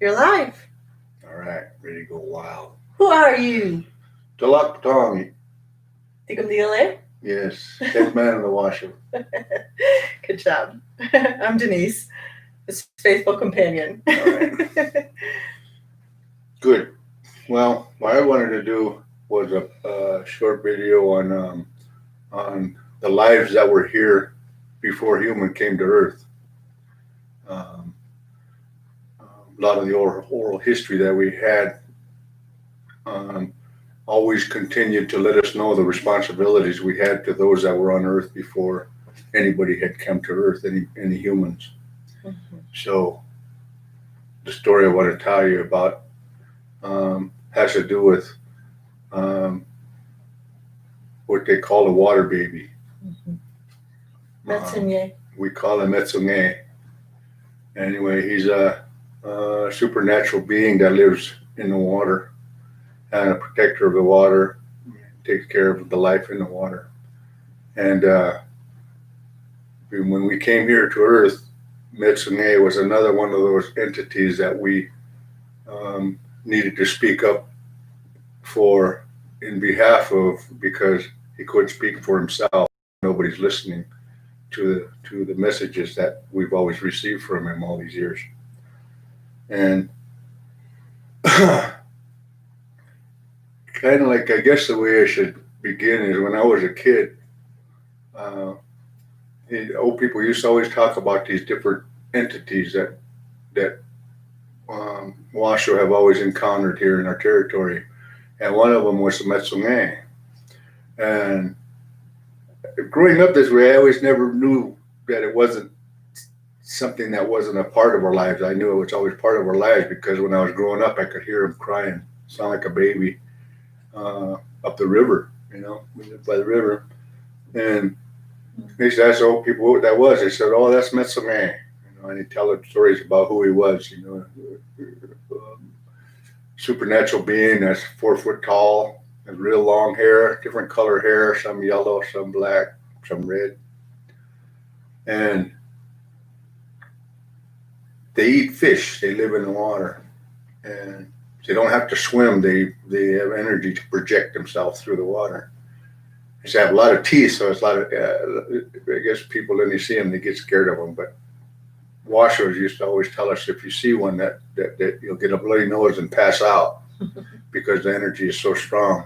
You're live. All right, ready to go wild. Who are you? Talak Patong, Tigam Dile? yes, head man of the Washoe. Good job. I'm Denise, his faithful companion. All right. Good. Well, what I wanted to do was a short video on the lives that were here before human came to Earth. A lot of the oral history that we had always continued to let us know the responsibilities we had to those that were on Earth before anybody had come to Earth, any humans. Mm-hmm. So the story I want to tell you about has to do with what they call a water baby. Metsunye. We call him Metsunge. Anyway, he's a supernatural being that lives in the water and a protector of the water, takes care of the life in the water. And when we came here to Earth, Metsunge was another one of those entities that we needed to speak up for in behalf of, because he couldn't speak for himself. Nobody's listening to the messages that we've always received from him all these years. And kind of like, I guess the way I should begin is when I was a kid, old people used to always talk about these different entities that Washoe have always encountered here in our territory. And one of them was the Metsunge. And growing up this way, I always never knew that it wasn't something that wasn't a part of our lives. I knew it was always part of our lives because when I was growing up, I could hear him crying, sound like a baby, up the river, we lived by the river. And they used to ask old people what that was. They said, "Oh, that's Metsunge." And he'd tell them stories about who he was, supernatural being that's 4 foot tall, has real long hair, different color hair, some yellow, some black, some red. And they eat fish. They live in the water. And they don't have to swim. They have energy to project themselves through the water. They have a lot of teeth, so it's a lot of, I guess people, when they see them, they get scared of them. But Washoes used to always tell us if you see one that you'll get a bloody nose and pass out because the energy is so strong.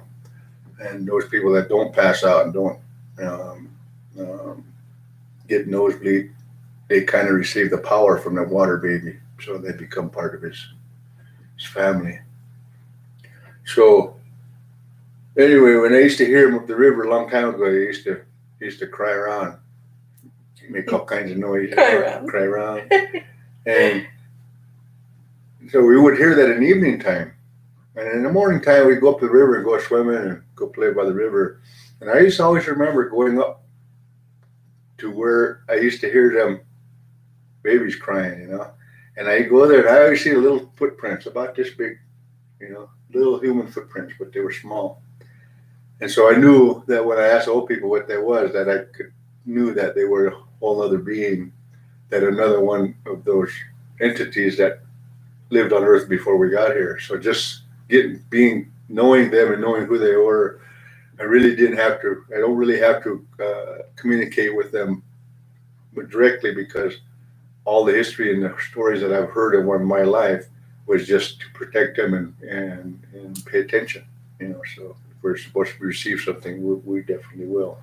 And those people that don't pass out and don't get nosebleed, they kind of receive the power from the water baby. So they become part of his family. So anyway, when I used to hear him up the river a long time ago, he used to cry around, make all kinds of noise, cry around. And so we would hear that in the evening time. And in the morning time, we'd go up the river and go swimming and go play by the river. And I used to always remember going up to where I used to hear them babies crying, And I go there and I always see the little footprints about this big, little human footprints, but they were small. And so I knew that when I asked old people what that was, that I knew that they were a whole other being, that another one of those entities that lived on Earth before we got here. So just knowing them and knowing who they were, I don't really have to communicate with them directly, because all the history and the stories that I've heard in my life was just to protect them and pay attention, so if we're supposed to receive something, we definitely will.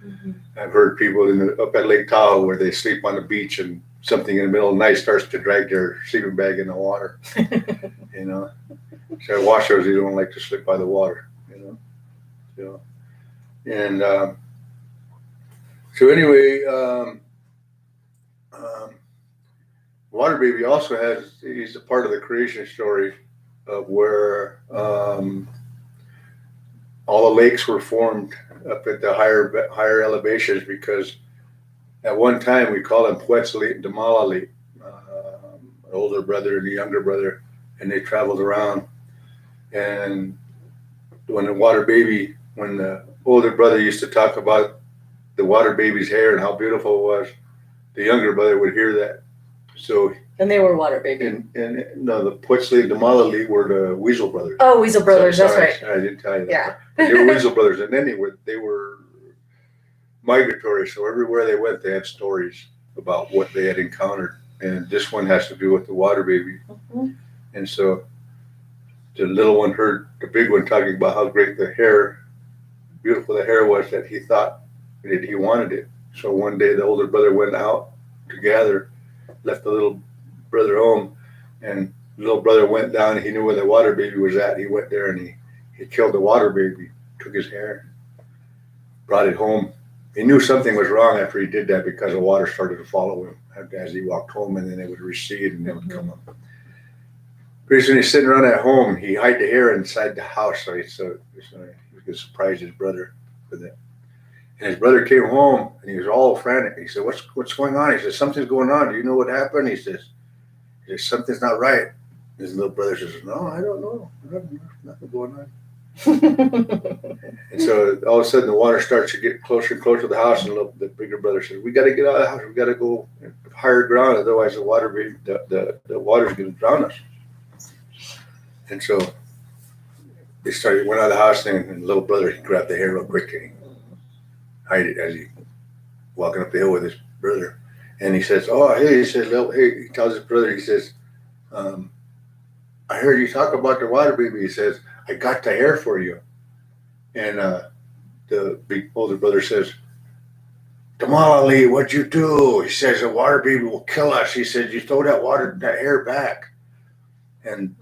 Mm-hmm. I've heard people up at Lake Tahoe where they sleep on the beach and something in the middle of the night starts to drag their sleeping bag in the water, So Washoes, they don't like to sleep by the water, So, and so anyway, Water Baby also he's a part of the creation story of where all the lakes were formed up at the higher elevations, because at one time we call them Puetzli and Damalali, an older brother and a younger brother, and they traveled around. And when the older brother used to talk about the water baby's hair and how beautiful it was, the younger brother would hear that. So, And they were water baby. and no, the Putzli and the Malali were the Weasel brothers. Oh, Weasel Brothers, that's Sorry, right. I didn't tell you that. Yeah. They were Weasel brothers, and then they were migratory. So everywhere they went, they had stories about what they had encountered. And this one has to do with the water baby. Mhm. And so the little one heard the big one talking about how great the hair, beautiful the hair was, that he thought that he wanted it. So one day the older brother went out to gather, left the little brother home, and the little brother went down. He knew where the water baby was at. He went there and he killed the water baby, took his hair, brought it home. He knew something was wrong after he did that, because the water started to follow him as he walked home, and then it would recede and it would come up. Pretty soon he's sitting around at home. He hid the hair inside the house, so he was going to surprise his brother with it. And his brother came home and he was all frantic. He said, "What's going on?" He said, "Something's going on. Do you know what happened?" He says, "Something's not right." His little brother says, "No, I don't know. Nothing going on." And so all of a sudden the water starts to get closer and closer to the house, and the bigger brother says, "We got to get out of the house. We got to go higher ground, otherwise the water's going to drown us." And so they went out of the house, and the little brother, he grabbed the hair real quick and he hid it as he walking up the hill with his brother. And he says, "Oh, hey," he says, "Hey," he tells his brother, he says, "I heard you talk about the water baby." He says, "I got the hair for you." And the big older brother says, "Damalali, what'd you do?" He says, "The water baby will kill us." He said, "You throw that hair back." And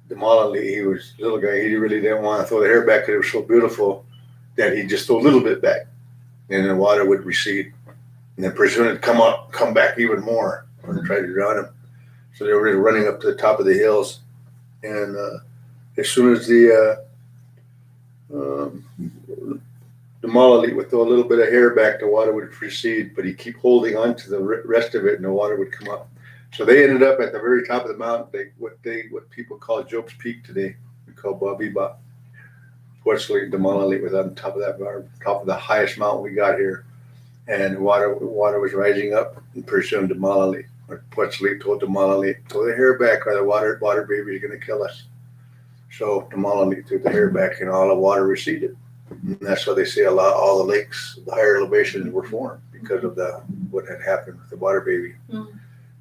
Damalali, he was a little guy, he really didn't want to throw the hair back because it was so beautiful that he just threw a little bit back. And the water would recede. And then pretty soon it'd come back even more and try to drown him. So they were running up to the top of the hills. And as soon as the Malali would throw a little bit of hair back, the water would recede, but he'd keep holding on to the rest of it, and the water would come up. So they ended up at the very top of the mountain, what people call Job's Peak today. We call Babiba. Fortunately, the Malali was on top of top of the highest mountain we got here, and water was rising up, and pretty soon the Malali, or Quetzalcoatl told the Malali, "Throw the hair back, or the water baby is going to kill us." So the Malali threw the hair back, and all the water receded. And that's why they say all the lakes, the higher elevations were formed because of what had happened with the water baby. Mm.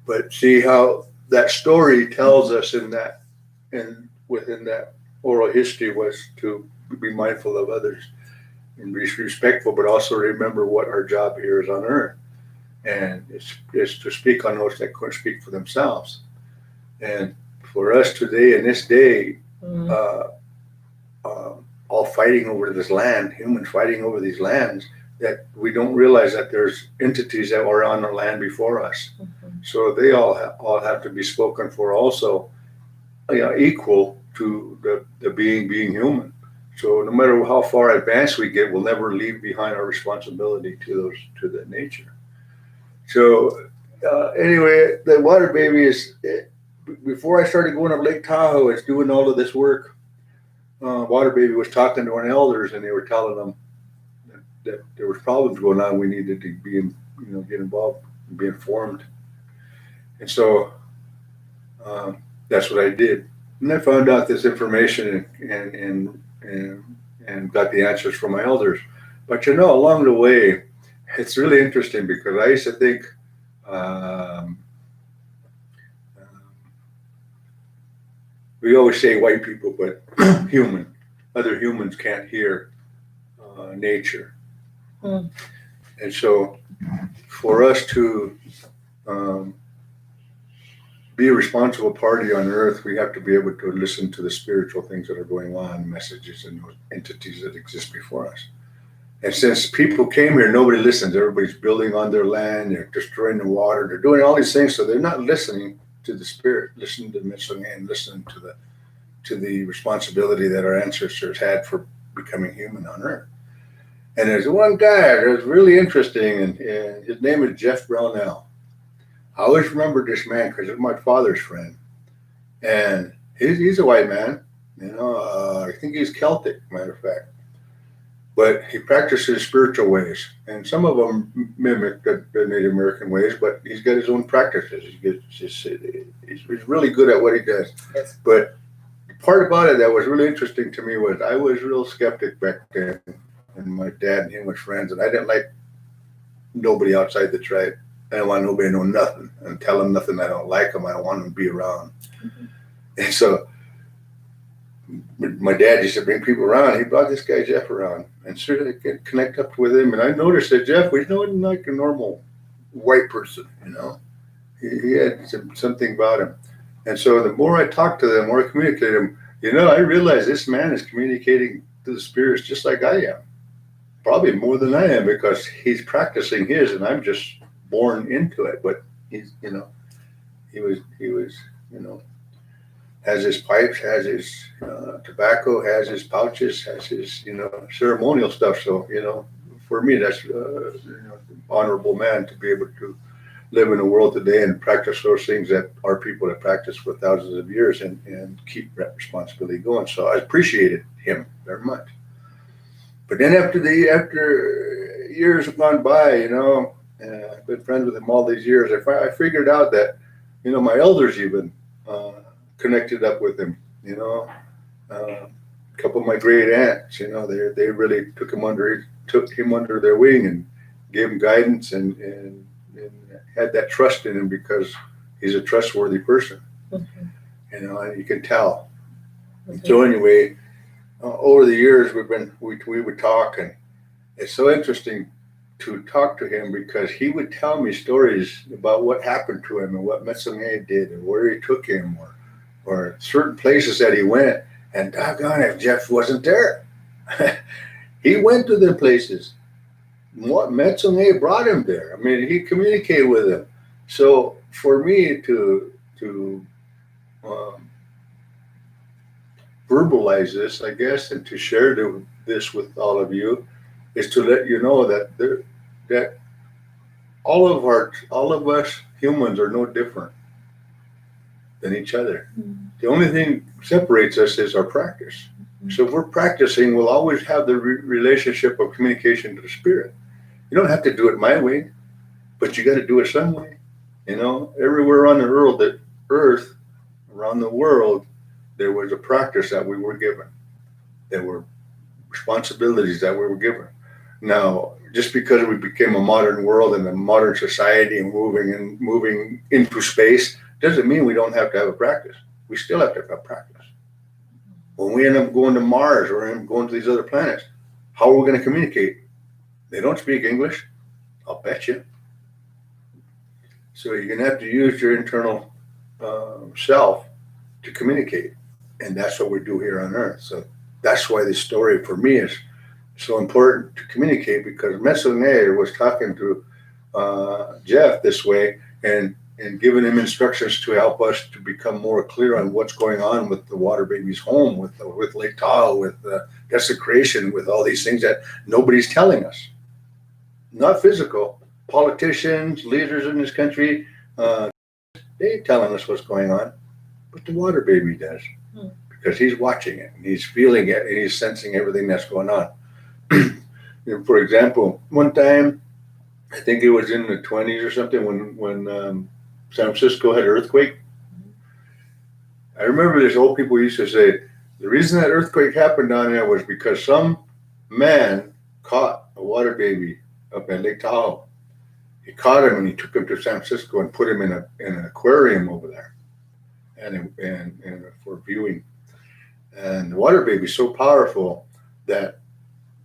But see how that story tells us within that oral history was to be mindful of others and be respectful, but also remember what our job here is on earth. And it's to speak on those that couldn't speak for themselves. And for us today, in this day, all fighting over this land, humans fighting over these lands, that we don't realize that there's entities that were on the land before us. Mm-hmm. So they all have to be spoken for also, equal to the being human. So no matter how far advanced we get, we'll never leave behind our responsibility to the nature. So anyway, the water baby before I started going up Lake Tahoe, it's doing all of this work. Water baby was talking to our elders, and they were telling them that there was problems going on. We needed to get involved and be informed. And so that's what I did. And I found out this information and got the answers from my elders. But along the way, it's really interesting because I used to think we always say white people, but other humans can't hear nature. Mm. And so for us to be a responsible party on earth, we have to be able to listen to the spiritual things that are going on, messages and entities that exist before us. And since people came here, nobody listens. Everybody's building on their land, they're destroying the water, they're doing all these things, so they're not listening to the spirit, listening to Missing and listening to the responsibility that our ancestors had for becoming human on earth. And there's one guy that's really interesting, and his name is Jeff Brownell. I always remember this man because he's my father's friend, and he's a white man. I think he's Celtic, matter of fact. but he practices spiritual ways, and some of them mimic the Native American ways. But he's got his own practices. He's really good at what he does. Yes. But the part about it that was really interesting to me was I was real skeptic back then, and my dad and him were friends, and I didn't like nobody outside the tribe. I don't want nobody to know nothing and tell them nothing. I don't like them. I don't want them to be around. Mhm. And so my dad used to bring people around. He brought this guy Jeff around and sort of could connect up with him. And I noticed that Jeff was not like a normal white person, you know. He had something about him. And so the more I talked to them, the more I communicated with him, you know, I realized this man is communicating to the spirits just like I am. Probably more than I am because he's practicing his and I'm just born into it. But he's, you know, he was, you know, has his pipes, has his tobacco, has his pouches, has his, you know, ceremonial stuff. So, you know, for me, that's, you know, honorable man to be able to live in the world today and practice those things that our people have practiced for thousands of years and keep that responsibility going. So I appreciated him very much. But then after years have gone by, you know, I've been friends with him all these years. I figured out that, you know, my elders even connected up with him. You know, a couple of my great aunts, you know, they really took him under their wing and gave him guidance and had that trust in him because he's a trustworthy person. Mhm. You know, and you can tell. Mhm. So anyway, over the years we would talk, and it's so interesting to talk to him because he would tell me stories about what happened to him and what Metsume did and where he took him or certain places that he went. And doggone it, Jeff wasn't there. He went to the places. What Metsume brought him there. I mean, he communicated with him. So for me to um, verbalize this, I guess, and to share this with all of you, is to let you know that all of us humans are no different than each other. Mhm. The only thing separates us is our practice. So if we're practicing, we'll always have the relationship of communication to the spirit. You don't have to do it my way, but you got to do it some way. You know, everywhere on the earth, around the world, there was a practice that we were given. There were responsibilities that we were given. Now, just because we became a modern world and a modern society and moving into space doesn't mean we don't have to have a practice. We still have to have practice. When we end up going to Mars or going to these other planets, how are we going to communicate? They don't speak English. I'll bet you. So you're going to have to use your internal self to communicate. And that's what we do here on Earth. So that's why this story for me is so important to communicate because Messonet was talking to Jeff this way and giving him instructions to help us to become more clear on what's going on with the water baby's home, with Lake Tahoe, with desecration, with all these things that nobody's telling us. Not physical. Politicians, leaders in this country, they ain't telling us what's going on, but the water baby does because he's watching it and he's feeling it and he's sensing everything that's going on. For example, one time, I think it was in the 20s or something when San Francisco had an earthquake. I remember there's old people used to say the reason that earthquake happened down there was because some man caught a water baby up at Lake Tahoe. He caught him and he took him to San Francisco and put him in an aquarium over there, and for viewing. And the water baby is so powerful that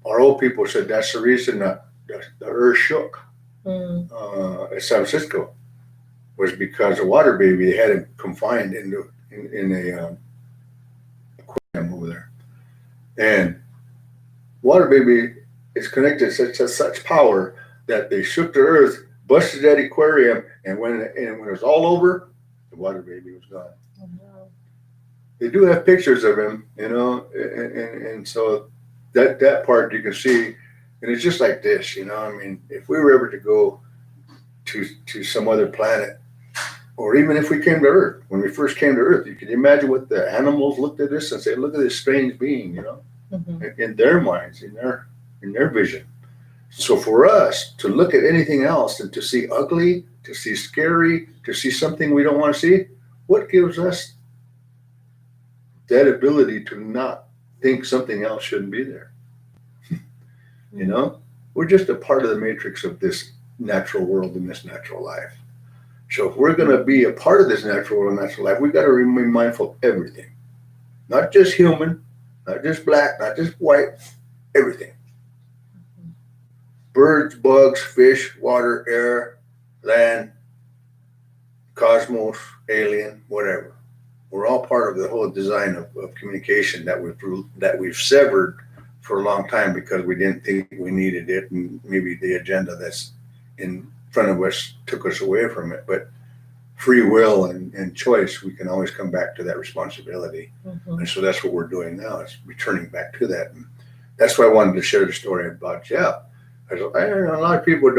our old people said that's the reason that the earth shook at San Francisco was because the water baby had him confined in a aquarium over there, and water baby is connected to such power that they shook the earth, busted that aquarium, and when it was all over, the water baby was gone. Oh, no. They do have pictures of him, you know, and so that part you can see, and it's just like this, you know. I mean, if we were ever to go to some other planet, or even if we came to Earth, when we first came to Earth, you can imagine what the animals looked at us and say, "Look at this strange being," you know, Mhm. in their minds, in in their vision. So for us to look at anything else and to see ugly, to see scary, to see something we don't want to see, what gives us that ability to not think something else shouldn't be there? You know, we're just a part of the matrix of this natural world and this natural life. So if we're going to be a part of this natural world and natural life, we got to remain mindful of everything, not just human, not just black, not just white, everything. Birds, bugs, fish, water, air, land, cosmos, alien, whatever. We're all part of the whole design of communication that we've severed for a long time because we didn't think we needed it, and maybe the agenda that's in front of us took us away from it. But free will and choice, we can always come back to that responsibility. And so that's what we're doing now, is returning back to that. And that's why I wanted to share the story about Jeff. I know a lot of people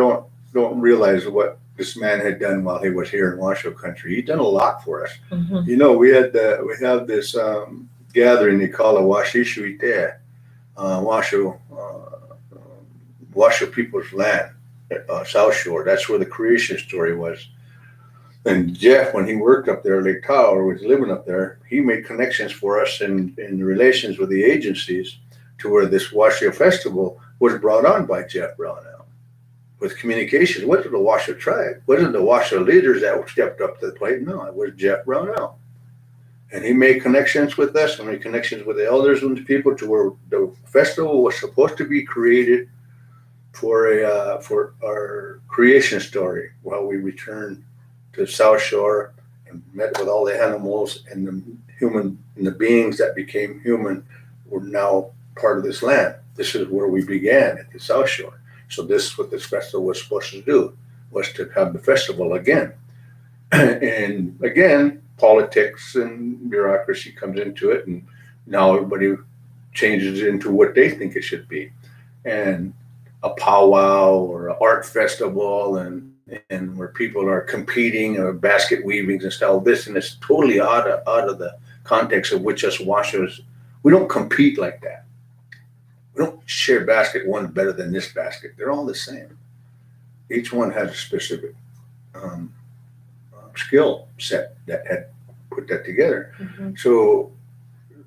don't realize what this man had done while he was here in Washoe country. He'd done a lot for us. You know, we have this gathering they call a Washishu Ite, Washoe people's land, South Shore. That's where the creation story was. And Jeff, when he worked up there, Lake Tahoe, was living up there, he made connections for us in relations with the agencies to where this Washoe festival was brought on by Jeff Brownell. With communications, it wasn't the Washoe tribe, it wasn't the Washoe leaders that stepped up to the plate. No, it was Jeff Brownell. And he made connections with us, and made connections with the elders and the people to where the festival was supposed to be created for our creation story while we returned to South Shore and met with all the animals and the beings that became human were now part of this land. This is where we began, at the South Shore. So this is what this festival was supposed to do, was to have the festival again. And again, politics and bureaucracy comes into it, and now everybody changes it into what they think it should be. And a powwow or an art festival and where people are competing or basket weavings and stuff, this, and it's totally out of the context of which us Washoes, we don't compete like that. We don't share basket, one better than this basket. They're all the same. Each one has a specific skill set that had put that together. So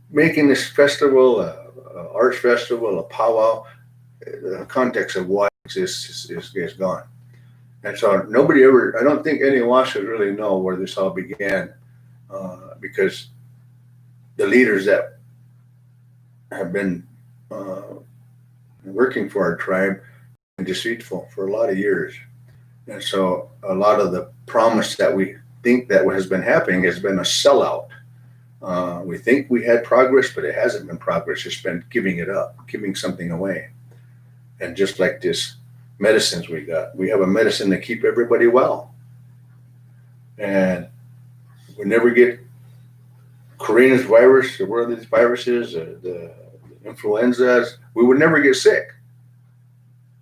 making this festival, arts festival, a powwow, the context of why it exists is gone. And so nobody ever, I don't think any Washoes really know where this all began, because the leaders that have been working for our tribe have been deceitful for a lot of years. And so a lot of the promise that we think that has been happening has been a sellout. We think we had progress, but it hasn't been progress. It's been giving it up, giving something away. And just like this medicines we have a medicine to keep everybody well. And we never get coronavirus, or what are these viruses, the influenzas, we would never get sick.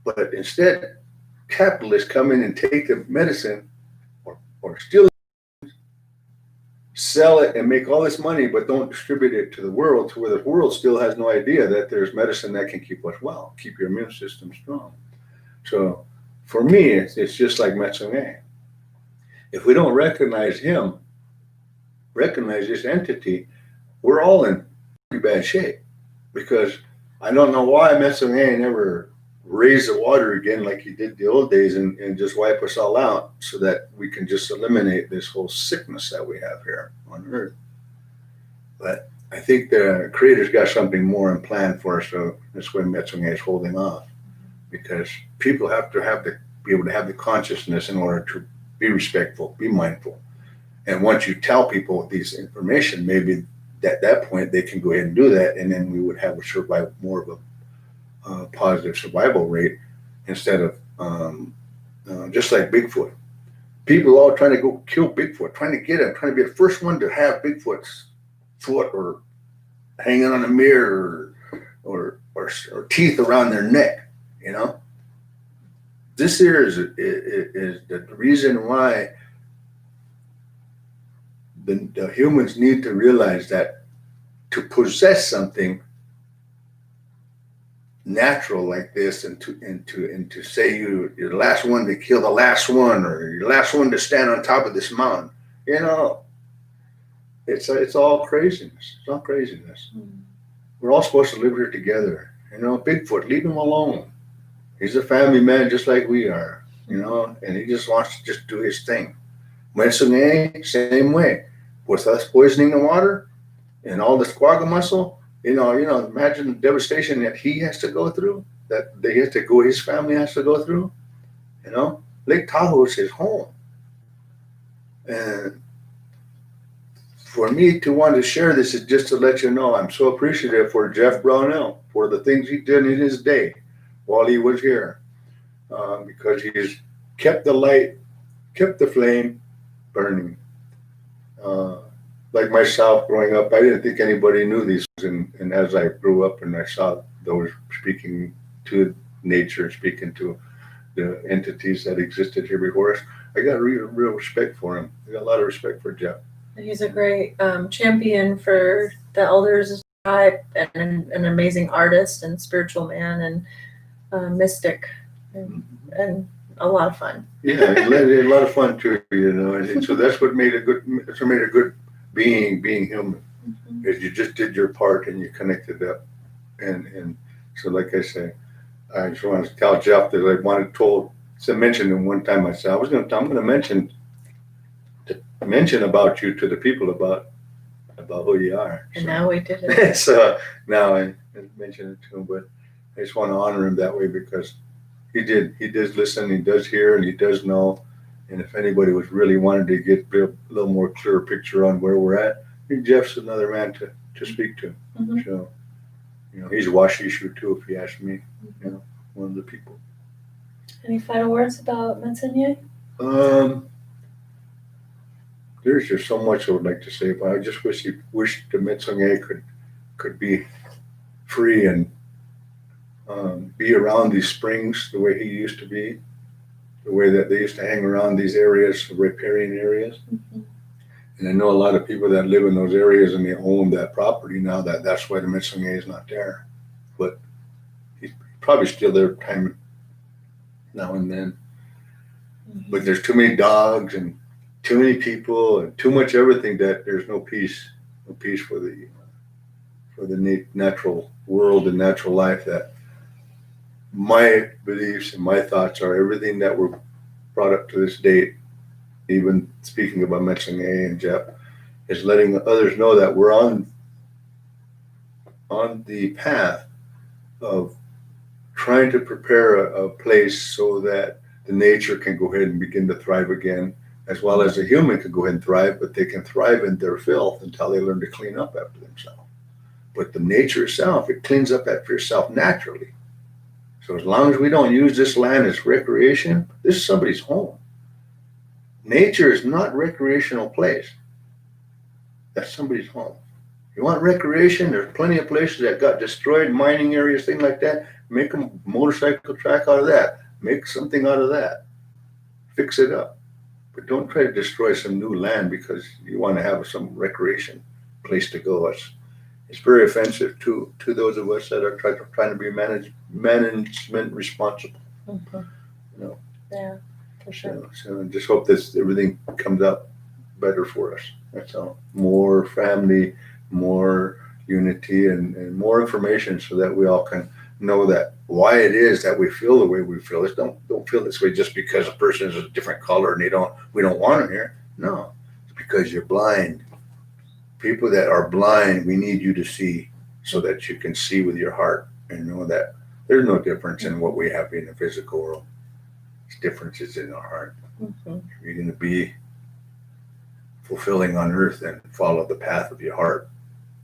But instead, capitalists come in and take the medicine or steal it, sell it, and make all this money, but don't distribute it to the world, to where the world still has no idea that there's medicine that can keep us well, keep your immune system strong. So for me, it's just like Metsunge. If we don't recognize him, recognize this entity, we're all in pretty bad shape. Because I don't know why Metsunge never raised the water again like he did the old days and just wipe us all out so that we can just eliminate this whole sickness that we have here on Earth. But I think the Creator's got something more in plan for us, so that's why Metsunge is holding off. Because people have to be able to have the consciousness in order to be respectful, be mindful. And once you tell people these information, maybe at that point they can go ahead and do that, and then we would have more of a positive survival rate instead of just like Bigfoot. People all trying to go kill Bigfoot, trying to get him, trying to be the first one to have Bigfoot's foot or hanging on a mirror or teeth around their neck. You know, this here is the reason why the humans need to realize that to possess something natural like this, and to say you're the last one to kill the last one, or you're the last one to stand on top of this mountain. You know, it's all craziness. It's all craziness. We're all supposed to live here together. You know, Bigfoot, leave him alone. He's a family man just like we are. You know, and he just wants to just do his thing. Mensonge, same way. With us poisoning the water and all this quagga mussel, you know, imagine the devastation that he has to go through, that they have to go, his family has to go through. You know, Lake Tahoe is his home. And for me to want to share this is just to let you know I'm so appreciative for Jeff Brownell for the things he did in his day while he was here, because he's kept the light, kept the flame burning. Like myself growing up, I didn't think anybody knew these things. And as I grew up and I saw those speaking to nature, speaking to the entities that existed here before us, I got real respect for him. I got a lot of respect for Jeff. He's a great champion for the elders tribe, and an amazing artist and spiritual man and mystic, and a lot of fun. Yeah, he had a lot of fun too, you know, and so that's what made a good being human. Is you just did your part and you connected up, and so like I say, I just wanted to tell Jeff that I wanted to mention him one time. I said I'm going to mention about you to the people about who you are. And now we did it. So now I mention it to him, but I just want to honor him that way because he does listen, he does hear, and he does know. And if anybody was really wanted to get a little more clearer picture on where we're at, I think Jeff's another man to speak to. Mm-hmm. So, you know, he's Washishu too, if you ask me. You know, one of the people. Any final words about Mensonge? There's just so much I would like to say, but I just wish the Mensonge could be free and be around these springs the way he used to be, the way that they used to hang around these areas, riparian areas. Mm-hmm. And I know a lot of people that live in those areas and they own that property now. That's why the Mensonge is not there, but he's probably still there time now and then. Mm-hmm. But there's too many dogs and too many people and too much everything that there's no peace for the natural world and natural life. That my beliefs and my thoughts are everything that were brought up to this date, even speaking about Mensonge and Jeff, is letting others know that we're on the path of trying to prepare a place so that the nature can go ahead and begin to thrive again, as well as a human can go ahead and thrive, but they can thrive in their filth until they learn to clean up after themselves. But the nature itself, it cleans up after itself naturally. So as long as we don't use this land as recreation, this is somebody's home. Nature is not a recreational place. That's somebody's home. You want recreation? There's plenty of places that got destroyed, mining areas, things like that. Make a motorcycle track out of that. Make something out of that. Fix it up. But don't try to destroy some new land because you want to have some recreation place to go. It's very offensive to those of us that are trying to be management responsible. Mm-hmm. You know. Yeah, for sure. So just hope that everything comes up better for us. That's all. More family, more unity, and more information so that we all can know that why it is that we feel the way we feel. It's don't feel this way just because a person is a different color and we don't want them here. No, it's because you're blind. People that are blind, we need you to see so that you can see with your heart and know that there's no difference in what we have in the physical world. It's differences in our heart. Mm-hmm. If you're going to be fulfilling on earth, then follow the path of your heart.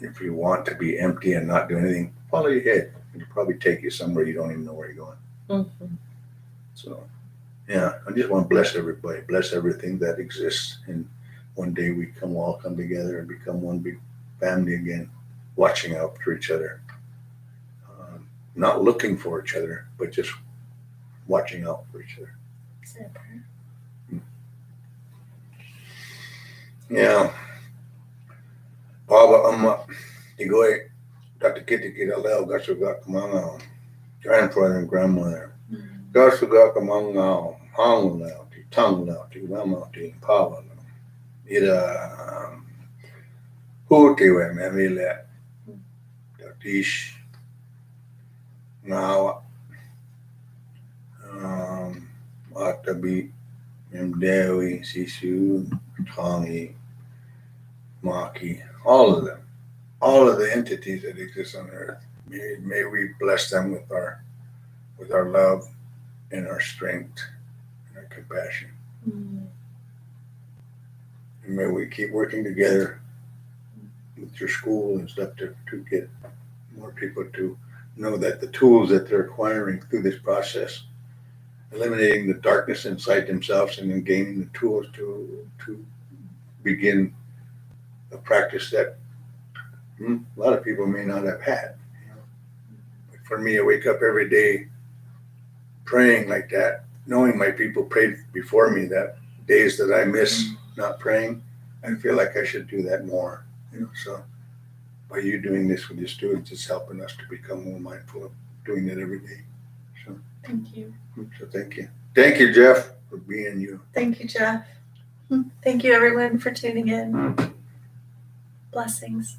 If you want to be empty and not do anything, follow your head. It'll probably take you somewhere you don't even know where you're going. Mm-hmm. So, yeah, I just want to bless everybody, bless everything that exists. And one day we all come together and become one big family again, watching out for each other. Not looking for each other, but just watching out for each other. Yeah. Baba Amma, Igoy, Dr. Kitty Leo Gasugak Mama, grandfather and grandmother. Gasugakamangaw, Hangunao, Tangunao, Mamauti, Pawano. Ida Hutiwe, Mamile, Tatish, Nawa, Atabi, Mdewi, Sisu, Tongi, Maki, all of them, all of the entities that exist on earth. May we bless them with our love and our strength and our compassion. Mm. And may we keep working together with your school and stuff to get more people to know that the tools that they're acquiring through this process, eliminating the darkness inside themselves and then gaining the tools to begin a practice that a lot of people may not have had. But for me, I wake up every day praying like that, knowing my people prayed before me, that days that I miss not praying, I feel like I should do that more. So by you doing this with your students, it's helping us to become more mindful of doing it every day. So Thank you. So thank you. Thank you, Jeff, for being you. Thank you, Jeff. Thank you, everyone, for tuning in. Blessings.